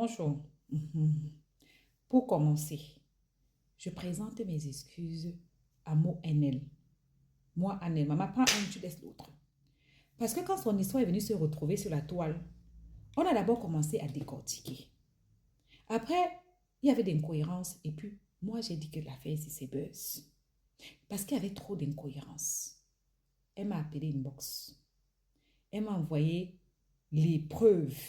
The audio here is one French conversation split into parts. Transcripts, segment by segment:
Bonjour. Pour commencer, je présente mes excuses à Mo NL. Moi, Anel, maman, prends un, tu laisses l'autre. Parce que quand son histoire est venue se retrouver sur la toile, on a d'abord commencé à décortiquer. Après, il y avait des incohérences et puis moi, j'ai dit que l'affaire ici, c'est buzz. Parce qu'il y avait trop d'incohérences. Elle m'a appelé inbox. Elle m'a envoyé les preuves.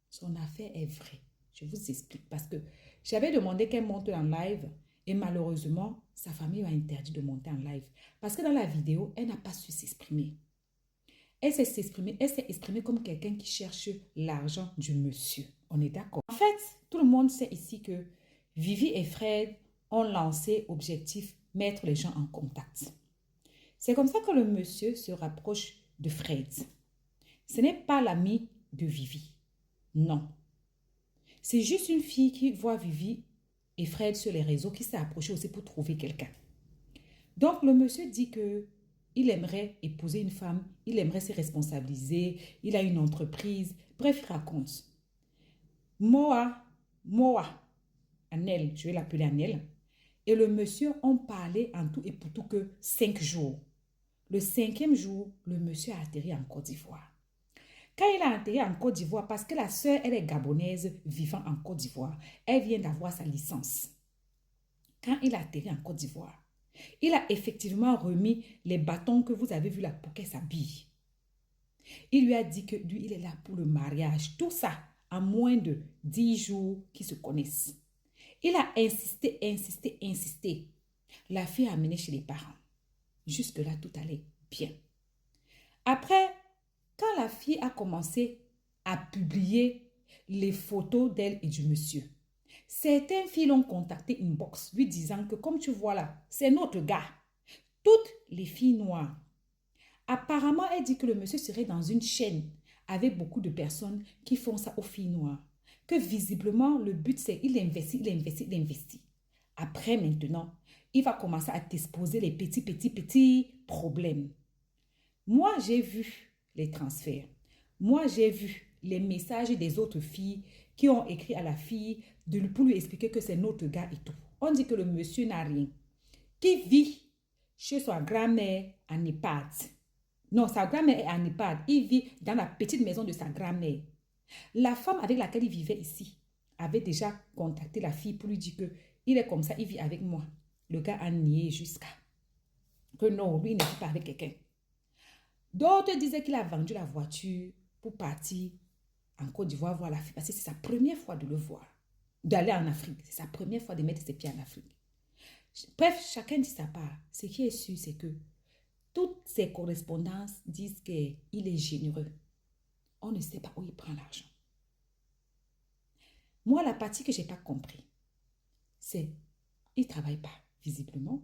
Son affaire est vraie. Je vous explique parce que j'avais demandé qu'elle monte en live et malheureusement, sa famille m'a interdit de monter en live. Parce que dans la vidéo, elle n'a pas su s'exprimer. Elle s'est exprimée comme quelqu'un qui cherche l'argent du monsieur. On est d'accord. En fait, tout le monde sait ici que Vivi et Fred ont lancé objectif mettre les gens en contact. C'est comme ça que le monsieur se rapproche de Fred. Ce n'est pas l'ami de Vivi. Non. C'est juste une fille qui voit Vivi et Fred sur les réseaux qui s'est approchée aussi pour trouver quelqu'un. Donc, le monsieur dit que il aimerait épouser une femme, il aimerait se responsabiliser, il a une entreprise. Bref, il raconte. Moa, Anel, je vais l'appeler Anel, et le monsieur ont parlé en tout et pour tout que 5 jours. Le 5e jour, le monsieur a atterri en Côte d'Ivoire. Quand il a atterri en Côte d'Ivoire, parce que la sœur, elle est gabonaise vivant en Côte d'Ivoire, elle vient d'avoir sa licence. Quand il a atterri en Côte d'Ivoire, il a effectivement remis les bâtons que vous avez vus là pour qu'elle s'habille. Il lui a dit que lui, il est là pour le mariage. Tout ça en moins de 10 jours qu'ils se connaissent. Il a insisté. La fille a amené chez les parents. Jusque-là, tout allait bien. Après, quand la fille a commencé à publier les photos d'elle et du monsieur, certaines filles l'ont contacté inbox lui disant que comme tu vois là, c'est notre gars. Toutes les filles noires. Apparemment, elle dit que le monsieur serait dans une chaîne avec beaucoup de personnes qui font ça aux filles noires. Que visiblement, le but c'est il investit. Après maintenant, il va commencer à t'exposer les petits problèmes. Moi, j'ai vu les transferts. Moi, j'ai vu les messages des autres filles qui ont écrit à la fille pour lui expliquer que c'est notre gars et tout. On dit que le monsieur n'a rien. Qui vit chez sa grand-mère en EHPAD. Non, sa grand-mère est en EHPAD. Il vit dans la petite maison de sa grand-mère. La femme avec laquelle il vivait ici avait déjà contacté la fille pour lui dire que il est comme ça, il vit avec moi. Le gars a nié jusqu'à que non, lui, il ne vit pas avec quelqu'un. D'autres disaient qu'il a vendu la voiture pour partir en Côte d'Ivoire voir la fille. Parce que c'est sa première fois de le voir. D'aller en Afrique. C'est sa première fois de mettre ses pieds en Afrique. Bref, chacun dit sa part. Ce qui est sûr, c'est que toutes ces correspondances disent qu'il est généreux. On ne sait pas où il prend l'argent. Moi, la partie que je n'ai pas compris, c'est qu'il ne travaille pas, visiblement.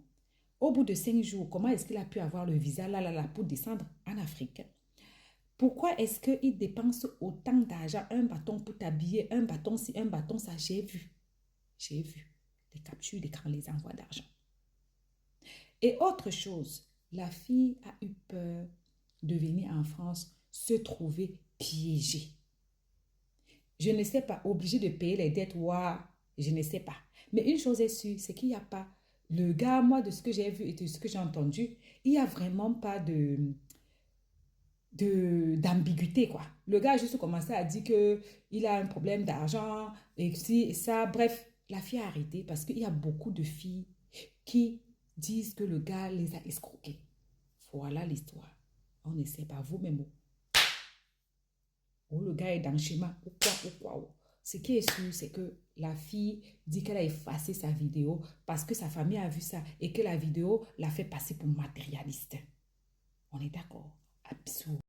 Au bout de 5 jours, comment est-ce qu'il a pu avoir le visa là pour descendre en Afrique? Pourquoi est-ce qu'il dépense autant d'argent, un bâton pour t'habiller, un bâton ci, un bâton ça? J'ai vu les captures d'écran, les envois d'argent. Et autre chose, la fille a eu peur de venir en France se trouver piégée. Je ne sais pas, obligée de payer les dettes, je ne sais pas. Mais une chose est sûre, c'est qu'il n'y a pas, le gars, moi, de ce que j'ai vu et de ce que j'ai entendu, il n'y a vraiment pas d'ambiguïté, quoi. Le gars a juste commencé à dire qu'il a un problème d'argent et ci et ça. Bref, la fille a arrêté parce qu'il y a beaucoup de filles qui disent que le gars les a escroquées. Voilà l'histoire. On ne sait pas vous-même. Oh, le gars est dans le schéma. Ou quoi. Ce qui est sûr, c'est que la fille dit qu'elle a effacé sa vidéo parce que sa famille a vu ça et que la vidéo l'a fait passer pour matérialiste. On est d'accord? Absurde.